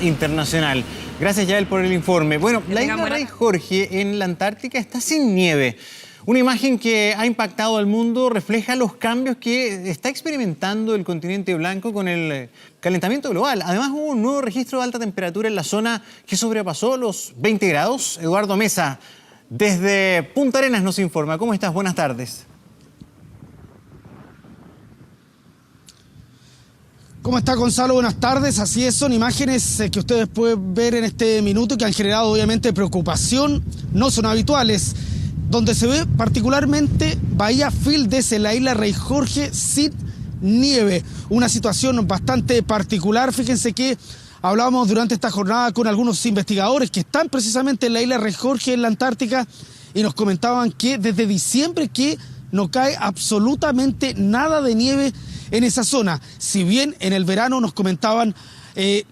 internacional. Gracias, Yael, por el informe. Bueno, la isla Rey Jorge en la Antártica está sin nieve. Una imagen que ha impactado al mundo refleja los cambios que está experimentando el continente blanco con el calentamiento global. Además, hubo un nuevo registro de alta temperatura en la zona que sobrepasó los 20 grados. Eduardo Mesa, desde Punta Arenas, nos informa. ¿Cómo estás? Buenas tardes. ¿Cómo está, Gonzalo? Buenas tardes. Así es, son imágenes que ustedes pueden ver en este minuto que han generado obviamente preocupación, no son habituales, donde se ve particularmente Bahía Fildes en la isla Rey Jorge sin nieve. Una situación bastante particular. Fíjense que hablábamos durante esta jornada con algunos investigadores que están precisamente en la isla Rey Jorge en la Antártica y nos comentaban que desde diciembre que no cae absolutamente nada de nieve en esa zona. Si bien en el verano nos comentaban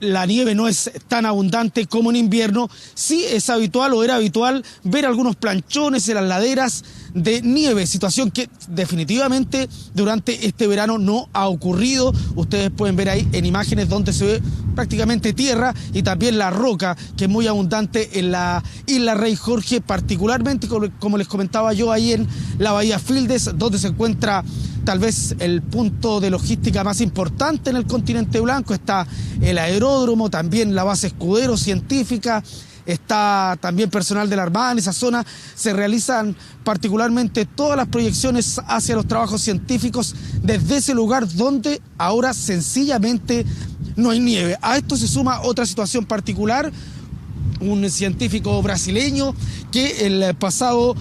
la nieve no es tan abundante como en invierno, sí es habitual o era habitual ver algunos planchones en las laderas de nieve, situación que definitivamente durante este verano no ha ocurrido. Ustedes pueden ver ahí en imágenes donde se ve prácticamente tierra y también la roca, que es muy abundante en la isla Rey Jorge, particularmente como les comentaba yo ahí en la Bahía Fildes, donde se encuentra tal vez el punto de logística más importante en el continente blanco. Está el aeródromo, también la base escudero científica, está también personal de la Armada en esa zona. Se realizan particularmente todas las proyecciones hacia los trabajos científicos desde ese lugar donde ahora sencillamente no hay nieve. A esto se suma otra situación particular, un científico brasileño que el pasado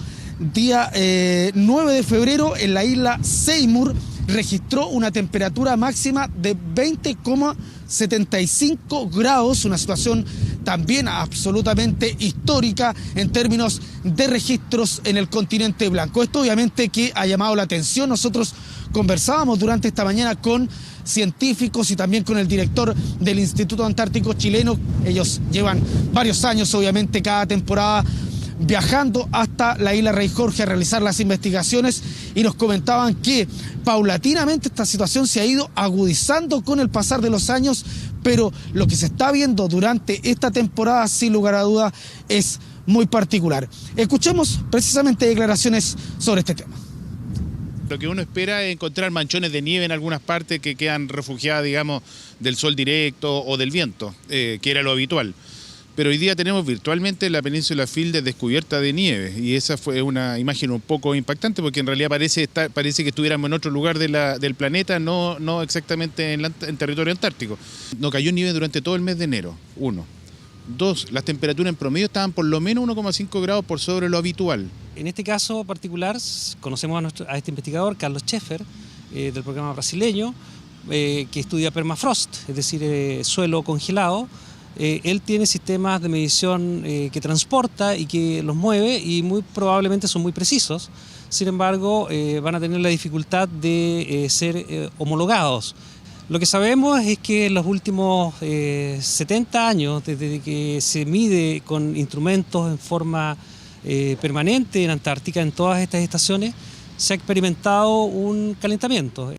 día 9 de febrero en la isla Seymour registró una temperatura máxima de 20,75 grados, una situación también absolutamente histórica en términos de registros en el continente blanco. Esto obviamente que ha llamado la atención. Nosotros conversábamos durante esta mañana con científicos y también con el director del Instituto Antártico Chileno. Ellos llevan varios años, obviamente, cada temporada viajando hasta la isla Rey Jorge a realizar las investigaciones y nos comentaban que paulatinamente esta situación se ha ido agudizando con el pasar de los años, pero lo que se está viendo durante esta temporada, sin lugar a duda, es muy particular. Escuchemos precisamente declaraciones sobre este tema. Lo que uno espera es encontrar manchones de nieve en algunas partes que quedan refugiadas, digamos, del sol directo o del viento, que era lo habitual. Pero hoy día tenemos virtualmente la península Fildes descubierta de nieve y esa fue una imagen un poco impactante porque en realidad parece que estuviéramos en otro lugar del planeta, no exactamente en territorio antártico. No cayó nieve durante todo el mes de enero, 1. 2, las temperaturas en promedio estaban por lo menos 1,5 grados por sobre lo habitual. En este caso particular conocemos a este investigador, Carlos Scheffer, del programa brasileño, que estudia permafrost, es decir, suelo congelado. Él tiene sistemas de medición que transporta y que los mueve y muy probablemente son muy precisos. Sin embargo, van a tener la dificultad de ser homologados. Lo que sabemos es que en los últimos 70 años, desde que se mide con instrumentos en forma permanente en Antártica, en todas estas estaciones, se ha experimentado un calentamiento.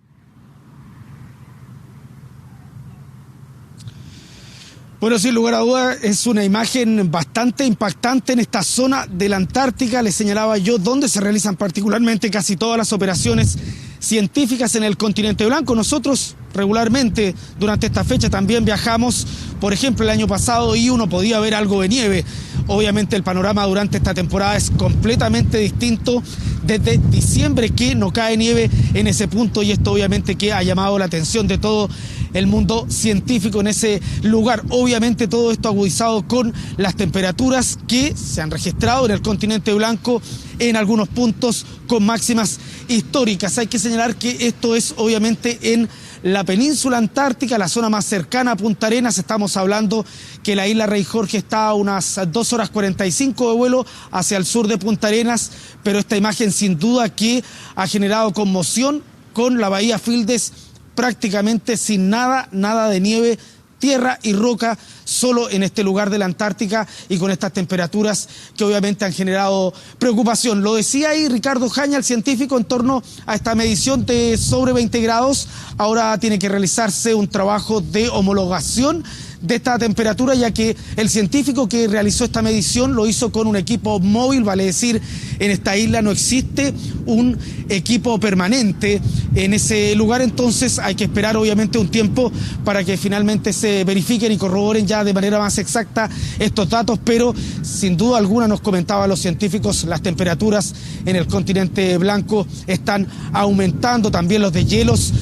Bueno, sin lugar a dudas es una imagen bastante impactante en esta zona de la Antártica. Les señalaba yo donde se realizan particularmente casi todas las operaciones científicas en el continente blanco. Nosotros regularmente durante esta fecha también viajamos. Por ejemplo, el año pasado y uno podía ver algo de nieve. Obviamente el panorama durante esta temporada es completamente distinto. Desde diciembre que no cae nieve en ese punto y esto obviamente que ha llamado la atención de todo el mundo científico en ese lugar. Obviamente todo esto agudizado con las temperaturas que se han registrado en el continente blanco en algunos puntos con máximas históricas. Hay que señalar que esto es obviamente en la península antártica, la zona más cercana a Punta Arenas. Estamos hablando que la isla Rey Jorge está a unas 2 horas 45 de vuelo hacia el sur de Punta Arenas, pero esta imagen sin duda que ha generado conmoción con la Bahía Fildes prácticamente sin nada de nieve, tierra y roca solo en este lugar de la Antártica y con estas temperaturas que obviamente han generado preocupación. Lo decía ahí Ricardo Jaña, el científico, en torno a esta medición de sobre 20 grados. Ahora tiene que realizarse un trabajo de homologación de esta temperatura, ya que el científico que realizó esta medición lo hizo con un equipo móvil, vale decir, en esta isla no existe un equipo permanente en ese lugar, entonces hay que esperar obviamente un tiempo para que finalmente se verifiquen y corroboren ya de manera más exacta estos datos, pero sin duda alguna, nos comentaban los científicos, las temperaturas en el continente blanco están aumentando, también los deshielos.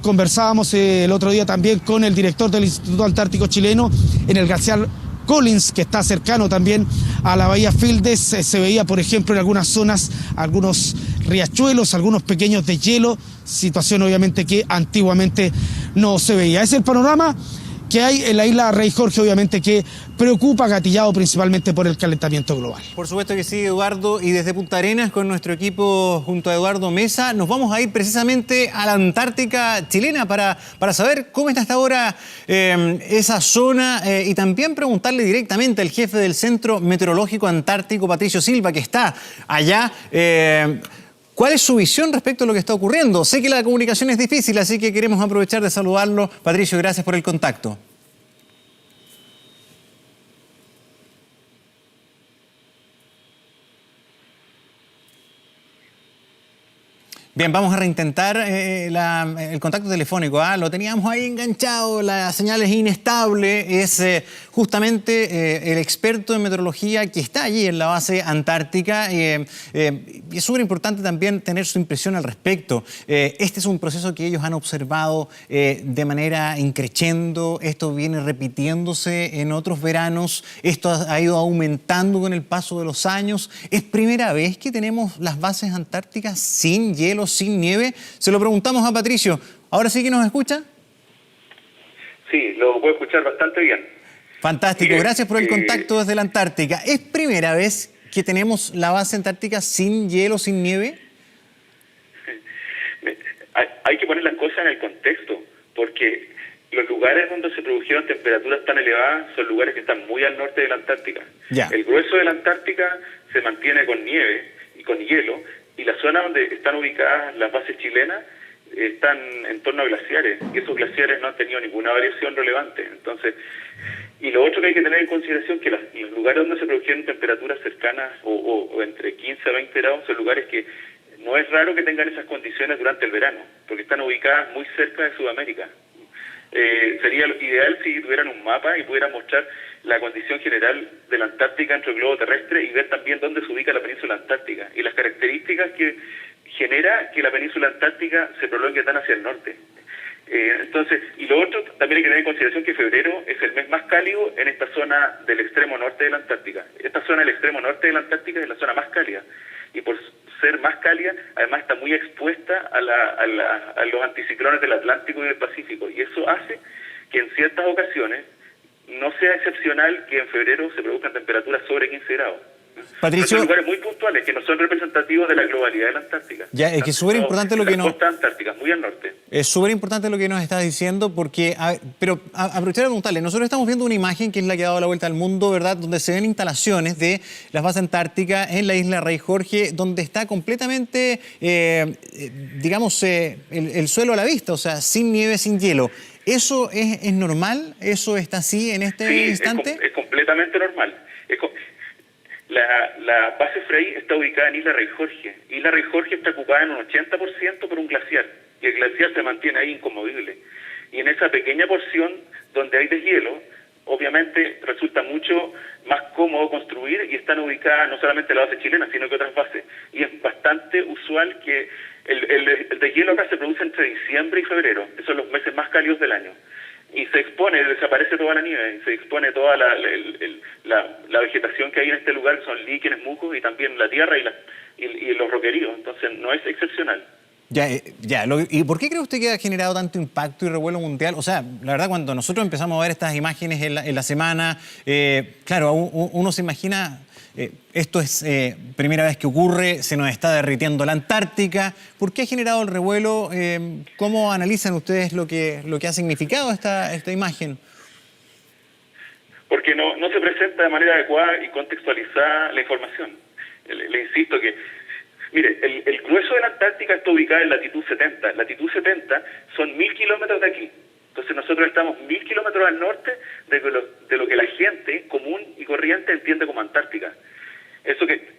Conversábamos el otro día también con el director del Instituto Antártico Chileno en el glaciar Collins, que está cercano también a la bahía Fildes. Se veía, por ejemplo, en algunas zonas, algunos riachuelos, algunos pequeños deshielos, situación obviamente que antiguamente no se veía. Es el panorama que hay en la isla Rey Jorge, obviamente que preocupa, gatillado principalmente por el calentamiento global. Por supuesto que sí, Eduardo, y desde Punta Arenas con nuestro equipo junto a Eduardo Mesa nos vamos a ir precisamente a la Antártica chilena para saber cómo está hasta ahora esa zona y también preguntarle directamente al jefe del Centro Meteorológico Antártico, Patricio Silva, que está allá. ¿Cuál es su visión respecto a lo que está ocurriendo? Sé que la comunicación es difícil, así que queremos aprovechar de saludarlo. Patricio, gracias por el contacto. Bien, vamos a reintentar el contacto telefónico. Lo teníamos ahí enganchado, la señal es inestable. Es justamente el experto en meteorología que está allí en la base antártica. Y es súper importante también tener su impresión al respecto. Este es un proceso que ellos han observado de manera increciendo. Esto viene repitiéndose en otros veranos. Esto ha ido aumentando con el paso de los años. Es primera vez que tenemos las bases antárticas sin hielo, sin nieve. Se lo preguntamos a Patricio. ¿Ahora sí que nos escucha? Sí, lo puedo escuchar bastante bien. Fantástico, gracias por el contacto desde la Antártica. ¿Es primera vez que tenemos la base antártica sin hielo, sin nieve? Hay que poner las cosas en el contexto, porque los lugares donde se produjeron temperaturas tan elevadas son lugares que están muy al norte de la Antártica. Ya. El grueso de la Antártica se mantiene con nieve y con hielo, y la zona donde están ubicadas las bases chilenas están en torno a glaciares, y esos glaciares no han tenido ninguna variación relevante. Entonces, y lo otro que hay que tener en consideración es que los lugares donde se produjeron temperaturas cercanas o entre 15 a 20 grados son lugares que no es raro que tengan esas condiciones durante el verano, porque están ubicadas muy cerca de Sudamérica. Sería lo ideal si tuvieran un mapa y pudieran mostrar la condición general de la Antártica entre el globo terrestre y ver también dónde se ubica la península antártica y las características que genera que la península antártica se prolongue tan hacia el norte. Entonces, y lo otro, también hay que tener en consideración que febrero es el mes más cálido en esta zona del extremo norte de la Antártica. Esta zona del extremo norte de la Antártica es la zona más cálida, y por ser más cálida, además está muy expuesta a los anticiclones del Atlántico y del Pacífico, y eso hace que en ciertas ocasiones no sea excepcional que en febrero se produzcan temperaturas sobre 15 grados. Patricio, son lugares muy puntuales que no son representativos de la globalidad de la Antártica. Ya, es que es súper importante lo que nos... costa antártica, muy al norte. Es súper importante lo que nos estás diciendo porque... Pero aprovechar de preguntarle, nosotros estamos viendo una imagen que es la que ha dado la vuelta al mundo, ¿verdad? Donde se ven instalaciones de las bases antárticas en la isla Rey Jorge, donde está completamente, digamos, el suelo a la vista, o sea, sin nieve, sin hielo. ¿Eso es normal? ¿Eso está así en este instante? Es completamente normal. La base Frey está ubicada en Isla Rey Jorge. Isla Rey Jorge está ocupada en un 80% por un glaciar, y el glaciar se mantiene ahí inconmovible. Y en esa pequeña porción donde hay deshielo, obviamente resulta mucho más cómodo construir, y están ubicadas no solamente la base chilena, sino que otras bases. Y es bastante usual que el deshielo acá se produce entre diciembre y febrero, esos son los meses más cálidos del año. Y se expone, desaparece toda la nieve, se expone toda la vegetación que hay en este lugar, que son líquenes, musgos, y también la tierra y los roqueríos. Entonces no es excepcional. ¿Y por qué cree usted que ha generado tanto impacto y revuelo mundial? O sea, la verdad, cuando nosotros empezamos a ver estas imágenes en la semana, claro, uno se imagina... esto es primera vez que ocurre, se nos está derritiendo la Antártica. ¿Por qué ha generado el revuelo? ¿Cómo analizan ustedes lo que ha significado esta imagen? Porque no se presenta de manera adecuada y contextualizada la información. Le insisto que, mire, el grueso de la Antártica está ubicado en latitud 70. Latitud 70 son 1000 kilómetros de aquí. Entonces nosotros estamos 1000 kilómetros al norte de lo que la gente común y corriente entiende como Antártica.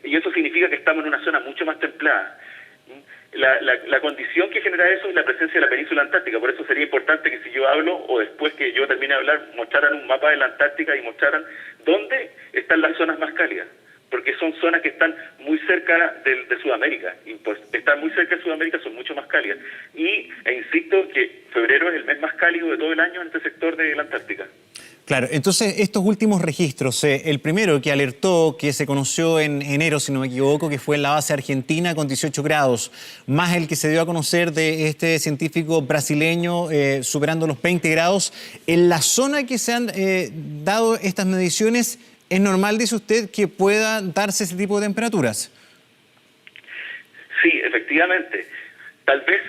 Y eso significa que estamos en una zona mucho más templada. La condición que genera eso es la presencia de la península antártica. Por eso sería importante que si yo hablo o después que yo termine de hablar mostraran un mapa de la Antártica y mostraran dónde están las zonas más cálidas, porque son zonas que están muy cerca de Sudamérica, y pues estar muy cerca de Sudamérica son mucho más cálidas. E insisto que febrero es el mes más cálido de todo el año en este sector de la Antártica. Claro, entonces estos últimos registros, el primero que alertó, que se conoció en enero, si no me equivoco, que fue en la base argentina con 18 grados, más el que se dio a conocer de este científico brasileño superando los 20 grados, en la zona que se han dado estas mediciones, ¿es normal, dice usted, que pueda darse ese tipo de temperaturas? Sí, efectivamente. Tal vez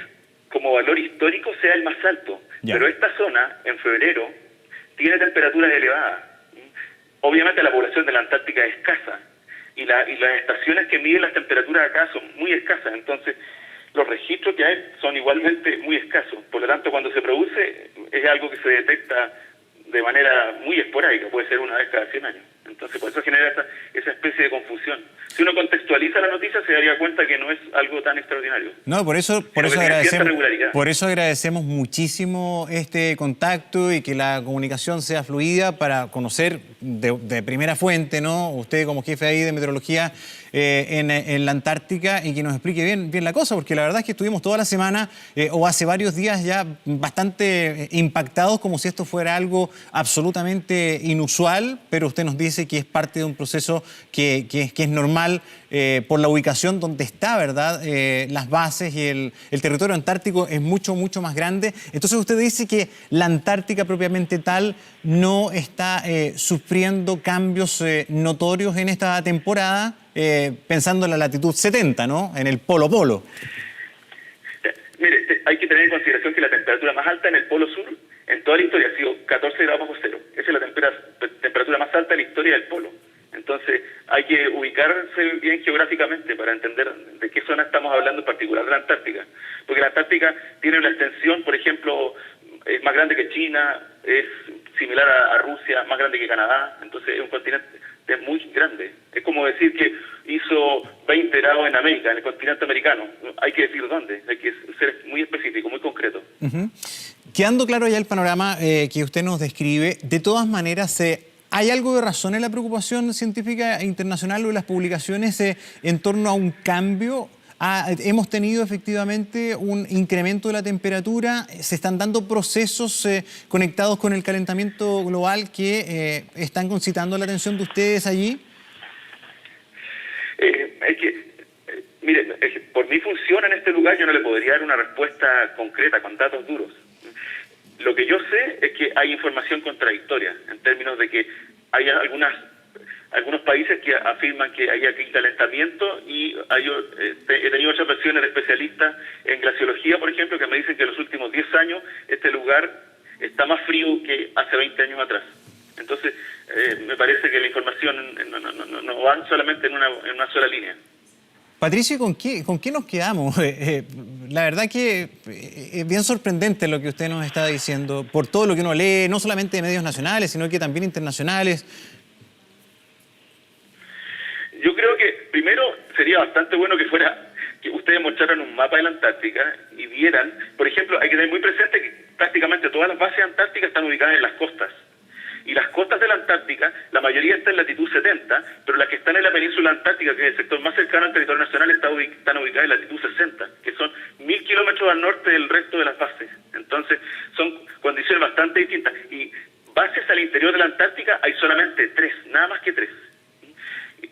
como valor histórico sea el más alto, pero esta zona en febrero tiene temperaturas elevadas. Obviamente la población de la Antártica es escasa y las estaciones que miden las temperaturas acá son muy escasas, entonces los registros que hay son igualmente muy escasos. Por lo tanto, cuando se produce es algo que se detecta de manera muy esporádica, puede ser una vez cada 100 años. Entonces, por eso genera esa especie de confusión. Si uno contextualiza la noticia, se daría cuenta que no es algo tan extraordinario. No, por eso agradecemos muchísimo este contacto y que la comunicación sea fluida para conocer de primera fuente, ¿no? Usted como jefe ahí de meteorología en la Antártica, y que nos explique bien la cosa, porque la verdad es que estuvimos toda la semana o hace varios días ya bastante impactados, como si esto fuera algo absolutamente inusual, pero usted nos dice que es parte de un proceso que es normal por la ubicación donde está, ¿verdad? Las bases y el territorio antártico es mucho más grande. Entonces usted dice que la Antártica propiamente tal no está sufriendo cambios notorios en esta temporada, pensando en la latitud 70, ¿no? En el polo. Mire, hay que tener en consideración que la temperatura más alta en el polo sur en toda la historia ha sido 14 grados bajo cero. Esa es la temperatura más alta de la historia del polo. Entonces hay que ubicarse bien geográficamente para entender de qué zona estamos hablando, en particular de la Antártica. Porque la Antártica tiene una extensión, por ejemplo, es más grande que China, es similar a Rusia, más grande que Canadá, entonces es un continente muy grande. Es como decir que hizo 20 grados en América, en el continente americano. Hay que decir dónde, hay que ser muy específico, muy concreto. Quedando claro ya el panorama que usted nos describe, de todas maneras, ¿hay algo de razón en la preocupación científica internacional o en las publicaciones en torno a un cambio? Hemos tenido efectivamente un incremento de la temperatura, se están dando procesos conectados con el calentamiento global que están concitando la atención de ustedes allí. Mire, por mi función en este lugar yo no le podría dar una respuesta concreta con datos duros. Lo que yo sé es que hay información contradictoria en términos de que hay algunos países que afirman que hay aquí calentamiento y he tenido otras versiones de especialistas en glaciología, por ejemplo, que me dicen que en los últimos 10 años este lugar está más frío que hace 20 años atrás. Entonces, me parece que la información no va solamente en una sola línea. Patricio, ¿con qué nos quedamos? La verdad que es bien sorprendente lo que usted nos está diciendo, por todo lo que uno lee, no solamente de medios nacionales, sino que también internacionales. Yo creo que primero sería bastante bueno que ustedes mostraran un mapa de la Antártica y vieran, por ejemplo, hay que tener muy presente que prácticamente todas las bases antárticas están ubicadas en las costas. Y las costas de la Antártica, la mayoría está en latitud 70, pero las que están en la península antártica, que es el sector más cercano al territorio nacional, están ubicadas en latitud 60, que son 1000 kilómetros al norte del resto de las bases. Entonces, son condiciones bastante distintas. Y bases al interior de la Antártica hay solamente 3, nada más que 3.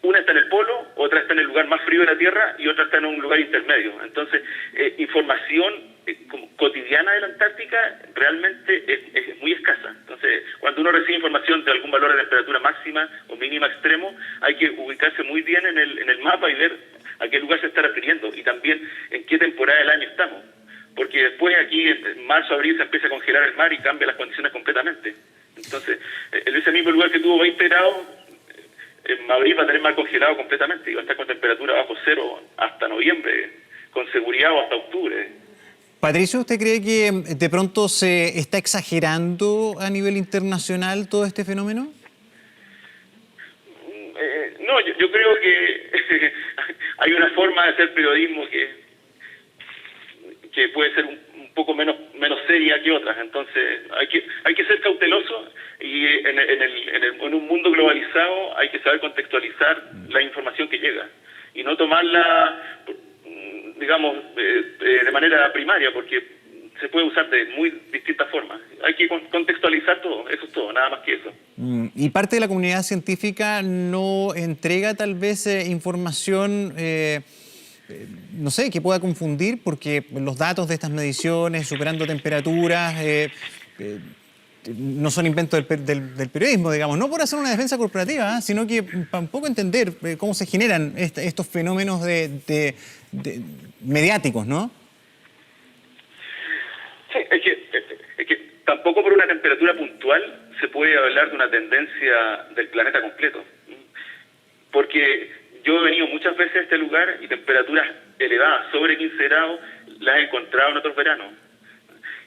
Una está en el polo, otra está en el lugar más frío de la Tierra y otra está en un lugar intermedio. Entonces, información cotidiana de la Antártica realmente es muy escasa. Entonces, cuando uno recibe información de algún valor de temperatura máxima o mínima extremo, hay que ubicarse muy bien en el mapa y ver a qué lugar se está refiriendo y también en qué temporada del año estamos. Porque después aquí, en marzo, abril, se empieza a congelar el mar y cambia las condiciones completamente. Entonces, en ese mismo lugar que tuvo 20 grados, en abril va a tener mar congelado completamente y va a estar con temperatura bajo cero hasta noviembre, con seguridad o hasta octubre. Patricio, ¿usted cree que de pronto se está exagerando a nivel internacional todo este fenómeno? No, yo creo que hay una forma de hacer periodismo que puede ser un poco menos seria que otras. Entonces hay que ser cauteloso y en un mundo globalizado hay que saber contextualizar la información que llega y no tomarla, digamos, de manera primaria, porque se puede usar de muy distintas formas. Hay que contextualizar todo, eso es todo, nada más que eso. ¿Y parte de la comunidad científica no entrega tal vez información, no sé, que pueda confundir? Porque los datos de estas mediciones, superando temperaturas, no son inventos del periodismo, digamos. No por hacer una defensa corporativa, sino que para un poco entender cómo se generan estos fenómenos mediáticos, ¿no? Sí, es que tampoco por una temperatura puntual se puede hablar de una tendencia del planeta completo. Porque yo he venido muchas veces a este lugar y temperaturas elevadas, sobre 15 grados, las he encontrado en otros veranos.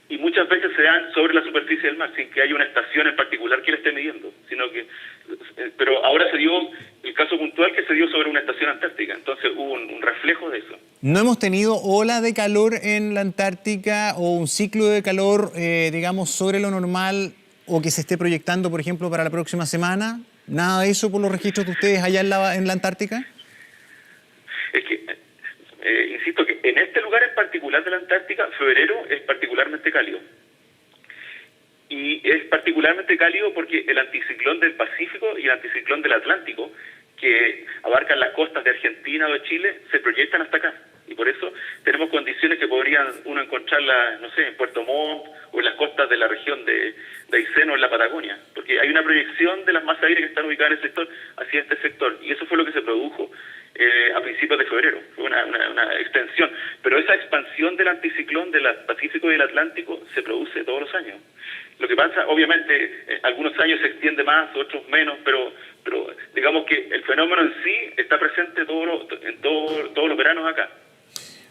Y muchas veces se dan sobre la superficie del mar, sin que haya una estación en particular que la esté midiendo, pero ahora se dio el caso puntual que se dio sobre una estación antártica, entonces hubo un reflejo de eso. ¿No hemos tenido ola de calor en la Antártica o un ciclo de calor, digamos, sobre lo normal o que se esté proyectando, por ejemplo, para la próxima semana? ¿Nada de eso por los registros de ustedes allá en la Antártica? Es que, insisto que en este lugar en particular de la Antártica, febrero es particularmente cálido. Y es particularmente cálido porque el anticiclón del Pacífico y el anticiclón del Atlántico, que abarcan las costas de Argentina o de Chile, se proyectan hasta acá. Y por eso tenemos condiciones que podrían uno encontrarlas, no sé, en Puerto Montt o en las costas de la región de Aysén o en la Patagonia. Porque hay una proyección de las masas de aire que están ubicadas en el sector hacia este sector. Y eso fue lo que se produjo a principios de febrero. Fue una extensión. Pero esa expansión del anticiclón del Pacífico y del Atlántico se produce todos los años. Lo que pasa, obviamente, algunos años se extiende más, otros menos, pero digamos que el fenómeno en sí está presente en todos los veranos acá.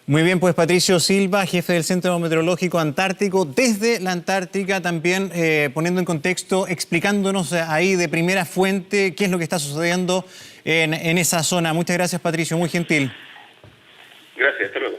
Muy bien, pues Patricio Silva, jefe del Centro Meteorológico Antártico, desde la Antártica también poniendo en contexto, explicándonos ahí de primera fuente qué es lo que está sucediendo en esa zona. Muchas gracias, Patricio, muy gentil. Gracias, hasta luego.